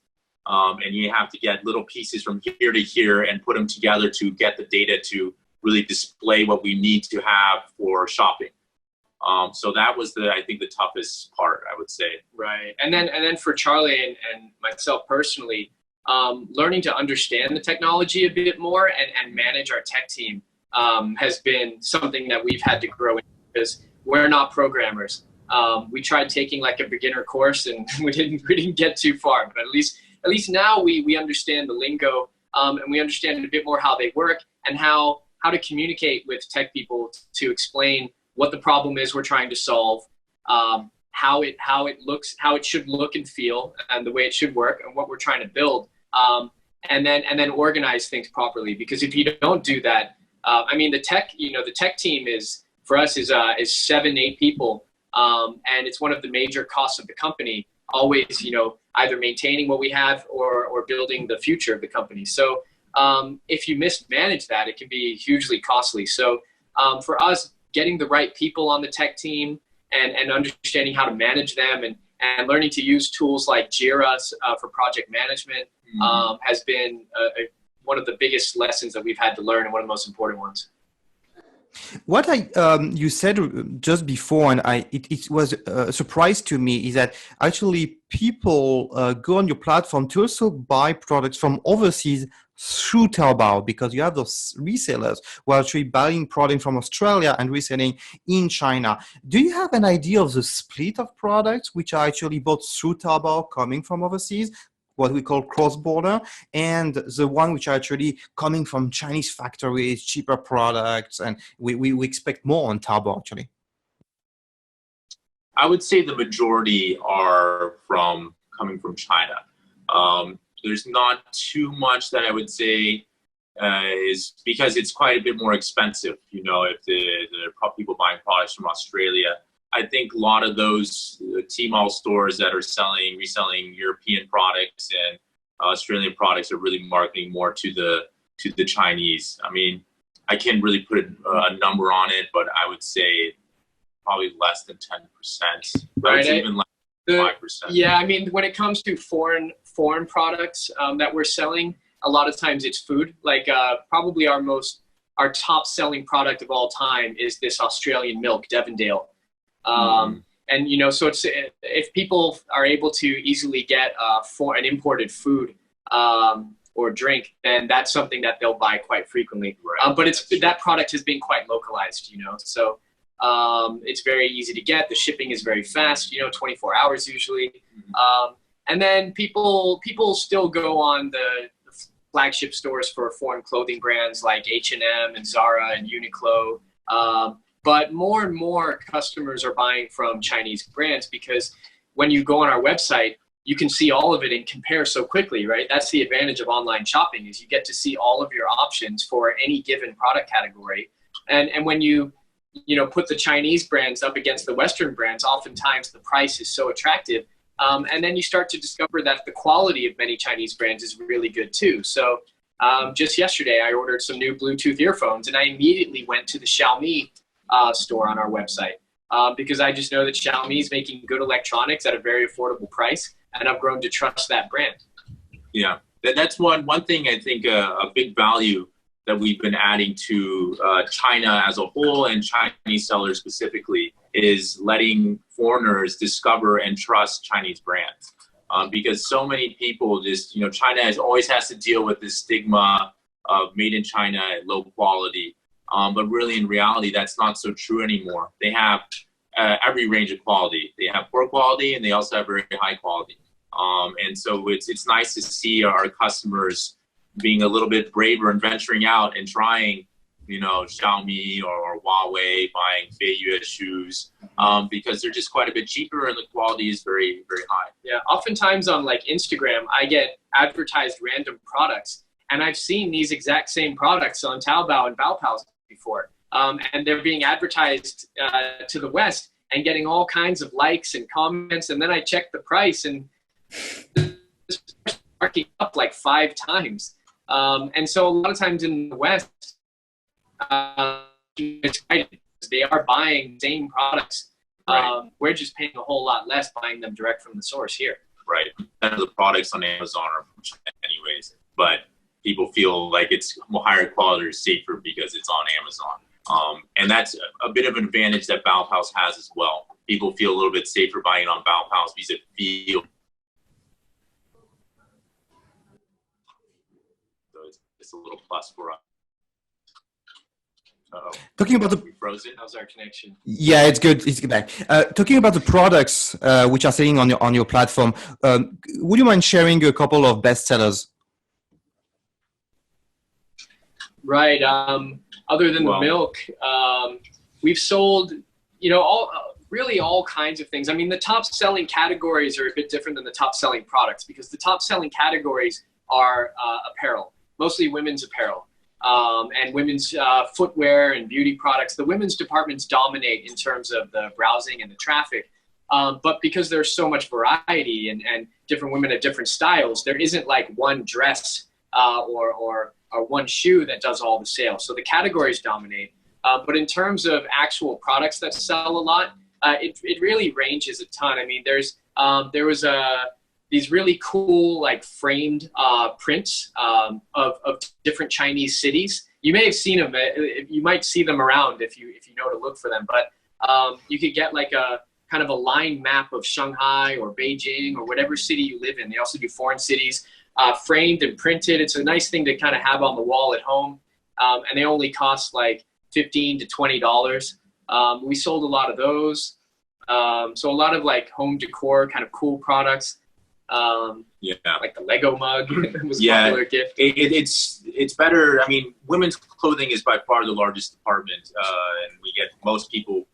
and you have to get little pieces from here to here and put them together to get the data to really display what we need to have for shopping. So that was I think the toughest part, I would say. Right. And then for Charlie and myself personally, learning to understand the technology a bit more and manage our tech team has been something that we've had to grow in, because we're not programmers. We tried taking like a beginner course and we didn't get too far, but at least now we understand the lingo, and we understand a bit more how they work and how to communicate with tech people to explain what the problem is we're trying to solve, how it looks, how it should look and feel, and the way it should work, and what we're trying to build, and then organize things properly. Because if you don't do that, I mean, the tech team for us is 7-8 people, and it's one of the major costs of the company. Always, either maintaining what we have or building the future of the company. So if you mismanage that, it can be hugely costly. So for us, getting the right people on the tech team and understanding how to manage them and learning to use tools like Jira for project management has been one of the biggest lessons that we've had to learn, and one of the most important ones. What you said just before, and it was a surprise to me, is that actually people go on your platform to also buy products from overseas through Taobao, because you have those resellers who are actually buying product from Australia and reselling in China. Do you have an idea of the split of products which are actually bought through Taobao coming from overseas, what we call cross-border, and the one which are actually coming from Chinese factories, cheaper products, and we expect more on Taobao actually? I would say the majority are coming from China. There's not too much that I would say is because it's quite a bit more expensive. If there are people buying products from Australia, I think a lot of those Tmall stores that are reselling European products and Australian products are really marketing more to the Chinese. I mean, I can't really put a number on it, but I would say probably less than 10%. Right? Even less than 5%. Yeah, I mean, when it comes to foreign products that we're selling, a lot of times it's food. Like probably our top selling product of all time is this Australian milk, Devondale. And so it's, if people are able to easily get an imported food or drink, then that's something that they'll buy quite frequently. Right. But that product has been quite localized, so it's very easy to get. The shipping is very fast, 24 hours usually. And then people still go on flagship stores for foreign clothing brands like H&M and Zara and Uniqlo. But more and more customers are buying from Chinese brands because when you go on our website, you can see all of it and compare so quickly, right? That's the advantage of online shopping, is you get to see all of your options for any given product category. And when you put the Chinese brands up against the Western brands, oftentimes the price is so attractive. And then you start to discover that the quality of many Chinese brands is really good too. So just yesterday, I ordered some new Bluetooth earphones, and I immediately went to the Xiaomi store on our website because I just know that Xiaomi is making good electronics at a very affordable price, and I've grown to trust that brand. Yeah, that's one thing I think a big value that we've been adding to China as a whole and Chinese sellers specifically is letting foreigners discover and trust Chinese brands. Because so many people just, China always has to deal with this stigma of made in China at low quality. But really in reality, that's not so true anymore. They have every range of quality. They have poor quality and they also have very high quality. And so it's nice to see our customers being a little bit braver and venturing out and trying, Xiaomi or Huawei, buying Feiyue shoes, because they're just quite a bit cheaper and the quality is very, very high. Yeah, oftentimes on like Instagram, I get advertised random products, and I've seen these exact same products on Taobao and Baopals before, and they're being advertised to the West and getting all kinds of likes and comments, and then I check the price and it's marking up like 5 times. And so a lot of times in the West, they are buying the same products. Right. We're just paying a whole lot less buying them direct from the source here. Right. None of the products on Amazon are from China anyways, but people feel like it's higher quality or safer because it's on Amazon. And that's a bit of an advantage that Baopals has as well. People feel a little bit safer buying on Baopals because it feels it's a little plus for us. Talking about the frozen. How's our connection? Yeah, it's good. It's good back. Talking about the products which are selling on your platform, would you mind sharing a couple of bestsellers? Right. Other than the milk, we've sold, really all kinds of things. I mean, the top selling categories are a bit different than the top selling products because the top selling categories are apparel, mostly women's apparel. And women's footwear and beauty products. The women's departments dominate in terms of the browsing and the traffic. But because there's so much variety and different women have different styles, there isn't like one dress or one shoe that does all the sales. So the categories dominate. But in terms of actual products that sell a lot, it really ranges a ton. I mean, there was these really cool like framed prints of different Chinese cities. You may have seen them. You might see them around if you know to look for them. But you could get like a kind of a line map of Shanghai or Beijing or whatever city you live in. They also do foreign cities, framed and printed. It's a nice thing to kind of have on the wall at home. And they only cost like $15 to $20. We sold a lot of those. So a lot of like home decor kind of cool products. Like the Lego mug was a popular gift. It's better. I mean, women's clothing is by far the largest department, and we get most people.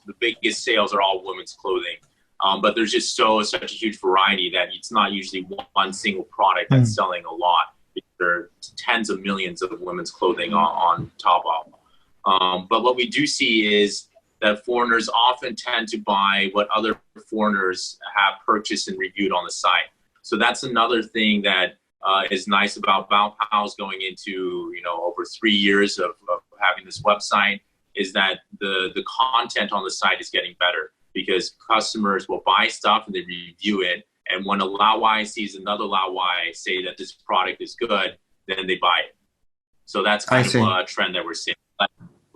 The biggest sales are all women's clothing, but there's just such a huge variety that it's not usually one single product that's selling a lot. There are tens of millions of women's clothing on Taobao. But what we do see is that foreigners often tend to buy what other foreigners have purchased and reviewed on the site. So that's another thing that is nice about Baopals going into over 3 years of having this website is that the content on the site is getting better because customers will buy stuff and they review it. And when a Laowai sees another Laowai say that this product is good, then they buy it. So that's kind of a trend that we're seeing.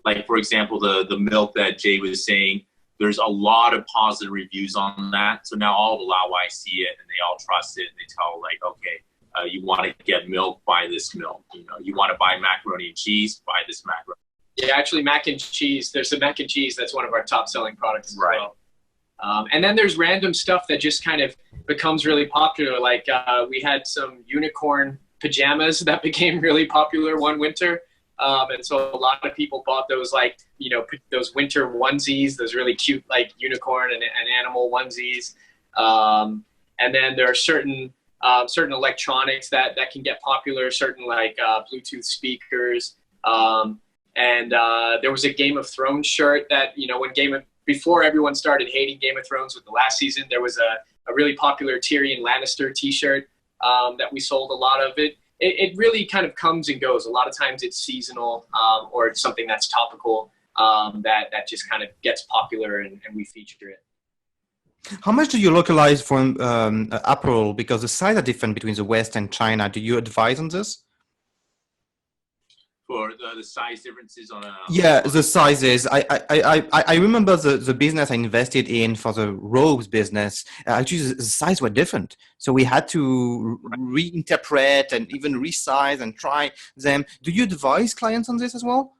Like for example, the milk that Jay was saying, there's a lot of positive reviews on that. So now all the Laowai see it and they all trust it and they tell like, okay, you want to get milk, buy this milk. You want to buy macaroni and cheese, buy this macaroni. Yeah, actually mac and cheese. There's some mac and cheese that's one of our top selling products as well. And then there's random stuff that just kind of becomes really popular. Like we had some unicorn pajamas that became really popular one winter. And so a lot of people bought those, like, you know, those winter onesies, those really cute, like, unicorn and animal onesies. And then there are certain electronics that can get popular, certain, like, Bluetooth speakers. And there was a Game of Thrones shirt that, you know, before everyone started hating Game of Thrones with the last season, there was a really popular Tyrion Lannister t-shirt that we sold a lot of. It really kind of comes and goes. A lot of times it's seasonal, or it's something that's topical, that just kind of gets popular, and we feature it. How much do you localize from apparel? Because the size are different between the West and China. Do you advise on this? For the size differences on the sizes. I remember the business I invested in for the robes business. Actually, the size were different, so we had to reinterpret and even resize and try them. Do you advise clients on this as well?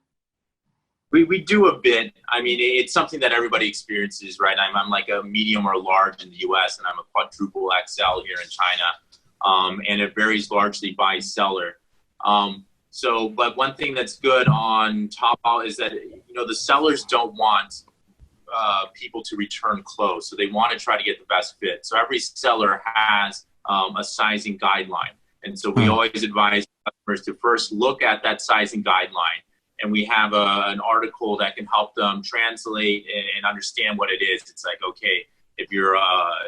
We do a bit. I mean, it's something that everybody experiences, right? I'm like a medium or large in the US, and I'm a quadruple XL here in China, and it varies largely by seller. So, but one thing that's good on Taobao is that, you know, the sellers don't want people to return clothes. So they want to try to get the best fit. So every seller has a sizing guideline. And so we always advise customers to first look at that sizing guideline. And we have an article that can help them translate and understand what it is. It's like, okay, if you're,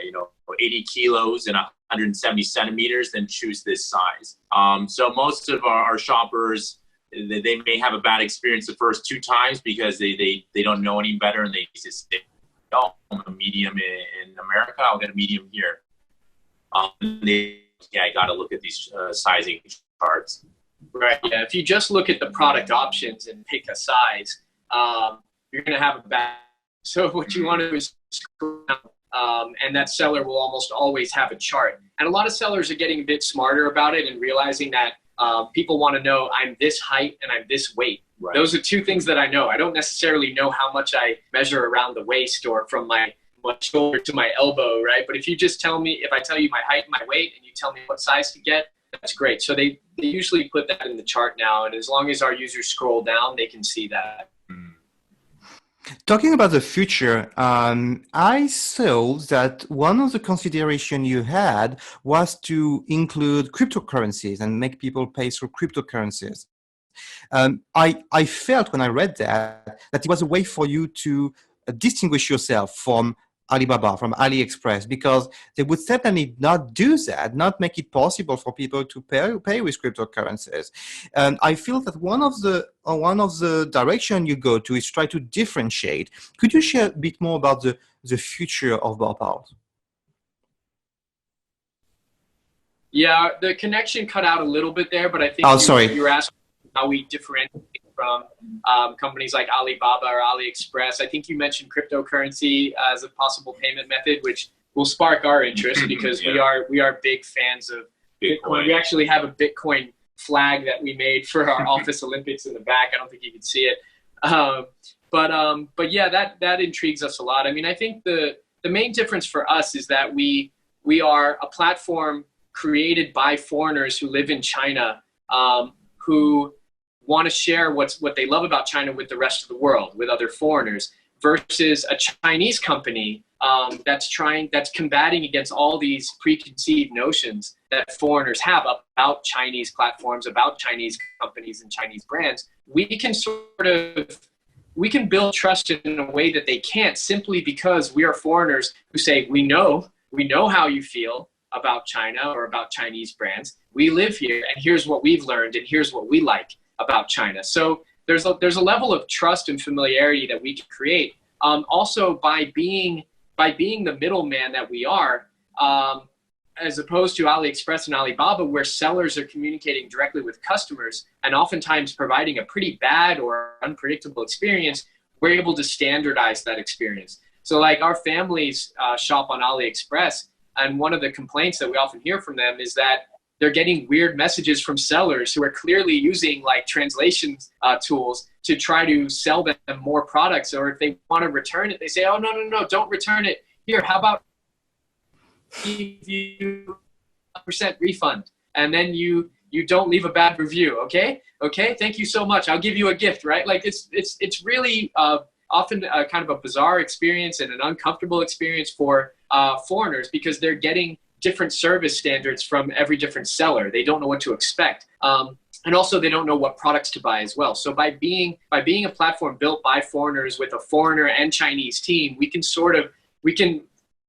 you know, 80 kilos and 170 centimeters, then choose this size. So most of our shoppers, they may have a bad experience the first 2 times because they don't know any better, and they just say, oh, I'm a medium in America, I'll get a medium here. I got to look at these sizing charts. Right. Yeah. If you just look at the product options and pick a size, you're going to have a bad. So what you want to do is scroll down. And that seller will almost always have a chart. And a lot of sellers are getting a bit smarter about it and realizing that people want to know, I'm this height and I'm this weight. Right. Those are 2 things that I know. I don't necessarily know how much I measure around the waist or from my shoulder to my elbow, right? But if you just tell me, if I tell you my height and my weight and you tell me what size to get, that's great. So they usually put that in the chart now. And as long as our users scroll down, they can see that. Talking about the future, I saw that one of the considerations you had was to include cryptocurrencies and make people pay through cryptocurrencies. I felt when I read that it was a way for you to distinguish yourself from Alibaba, from AliExpress, because they would certainly not do that, not make it possible for people to pay with cryptocurrencies. And I feel that one of the direction you go to is try to differentiate. Could you share a bit more about the future of Baopals? Yeah, the connection cut out a little bit there, but I think you were asking how we differentiate from companies like Alibaba or AliExpress. I think you mentioned cryptocurrency as a possible payment method, which will spark our interest because we are big fans of Bitcoin. We actually have a Bitcoin flag that we made for our Office Olympics in the back. I don't think you can see it. But yeah, that intrigues us a lot. I mean, I think the main difference for us is that we are a platform created by foreigners who live in China, who want to share what they love about China with the rest of the world, with other foreigners, versus a Chinese company that's combating against all these preconceived notions that foreigners have about Chinese platforms, about Chinese companies and Chinese brands. We can build trust in a way that they can't, simply because we are foreigners who say, we know how you feel about China or about Chinese brands. We live here, and here's what we've learned, and here's what we like about China. So there's a level of trust and familiarity that we can create. Also by being the middleman that we are, as opposed to AliExpress and Alibaba, where sellers are communicating directly with customers and oftentimes providing a pretty bad or unpredictable experience, we're able to standardize that experience. So like our families shop on AliExpress, and one of the complaints that we often hear from them is that they're getting weird messages from sellers who are clearly using like translation tools to try to sell them more products. Or if they want to return it, they say, oh, no, don't return it. Here, how about give you 1% refund? And then you you don't leave a bad review. Okay. Thank you so much. I'll give you a gift, right? Like it's really often kind of a bizarre experience and an uncomfortable experience for foreigners because they're getting different service standards from every different seller. They don't know what to expect. And also they don't know what products to buy as well. So by being a platform built by foreigners with a foreigner and Chinese team, we can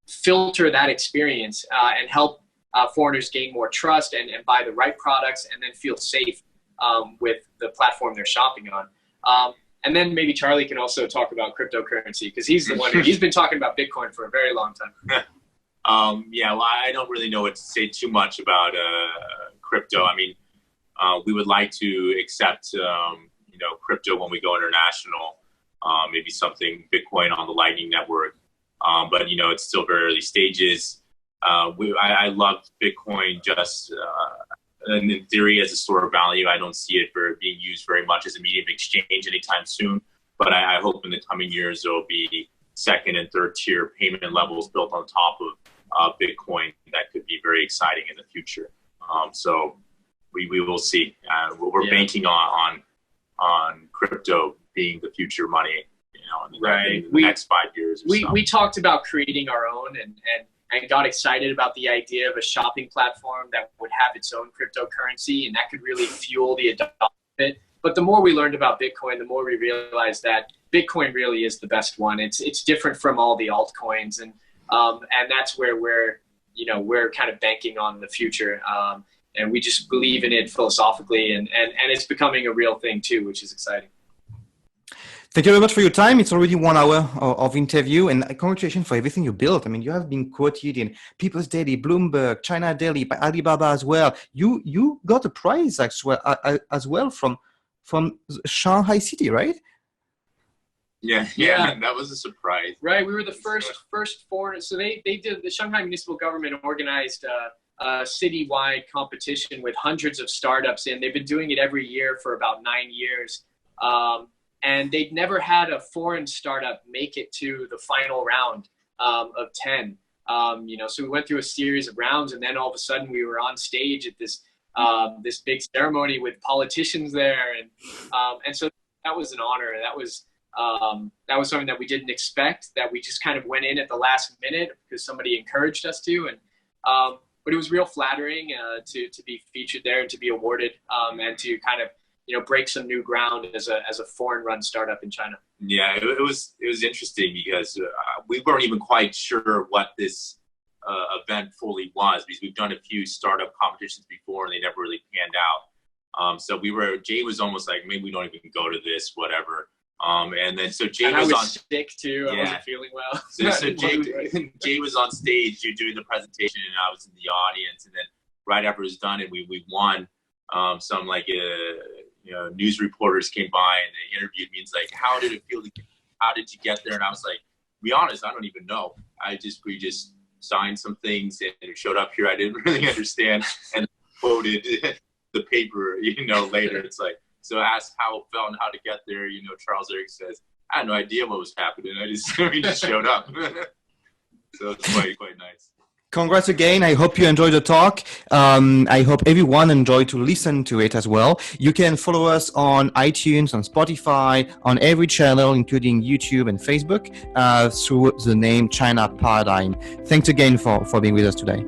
filter that experience and help foreigners gain more trust and buy the right products and then feel safe with the platform they're shopping on. And then maybe Charlie can also talk about cryptocurrency because he's the one he's been talking about Bitcoin for a very long time. Yeah, well, I don't really know what to say too much about crypto. I mean, we would like to accept, crypto when we go international, maybe something Bitcoin on the Lightning Network. But, it's still very early stages. I love Bitcoin just in theory as a store of value. I don't see it for being used very much as a medium of exchange anytime soon. But I hope in the coming years there will be second and third tier payment levels built on top of Bitcoin that could be very exciting in the future. So we will see. We're banking on crypto being the future money, in the next 5 years. We talked about creating our own and got excited about the idea of a shopping platform that would have its own cryptocurrency and that could really fuel the adoption of it. But the more we learned about Bitcoin, the more we realized that Bitcoin really is the best one. It's different from all the altcoins, and that's where we're kind of banking on the future. And we just believe in it philosophically, and it's becoming a real thing too, which is exciting. Thank you very much for your time. It's already 1 hour of interview, and congratulations for everything you built. I mean, you have been quoted in People's Daily, Bloomberg, China Daily, by Alibaba as well. You got a prize as well from Shanghai City, right? Yeah, that was a surprise. Right, we were the first foreign. So they did, the Shanghai municipal government organized a citywide competition with hundreds of startups in. They've been doing it every year for about 9 years. And they'd never had a foreign startup make it to the final round of 10. So we went through a series of rounds, and then all of a sudden we were on stage at this big ceremony with politicians there, and so that was an honor. That was something that we didn't expect. That we just kind of went in at the last minute because somebody encouraged us to, but it was real flattering to be featured there and to be awarded and to kind of break some new ground as a foreign-run startup in China. Yeah, it was interesting because we weren't even quite sure what this event fully was, because we've done a few startup competitions before and they never really panned out. So Jay was almost like, maybe we don't even go to this, whatever. And then so Jay was on sick too. I wasn't feeling well. So Jay was on stage doing the presentation, and I was in the audience. And then right after it was done, and we won, some news reporters came by and they interviewed me. It's like, how did it feel? How did you get there? And I was like, to be honest, I don't even know. We just signed some things and it showed up here. I didn't really understand, and quoted the paper, later. It's like, so asked how it felt and how to get there. Charles Erickson says, I had no idea what was happening. We just showed up. So it's quite nice. Congrats again. I hope you enjoyed the talk. I hope everyone enjoyed to listen to it as well. You can follow us on iTunes, on Spotify, on every channel, including YouTube and Facebook, through the name China Paradigm. Thanks again for being with us today.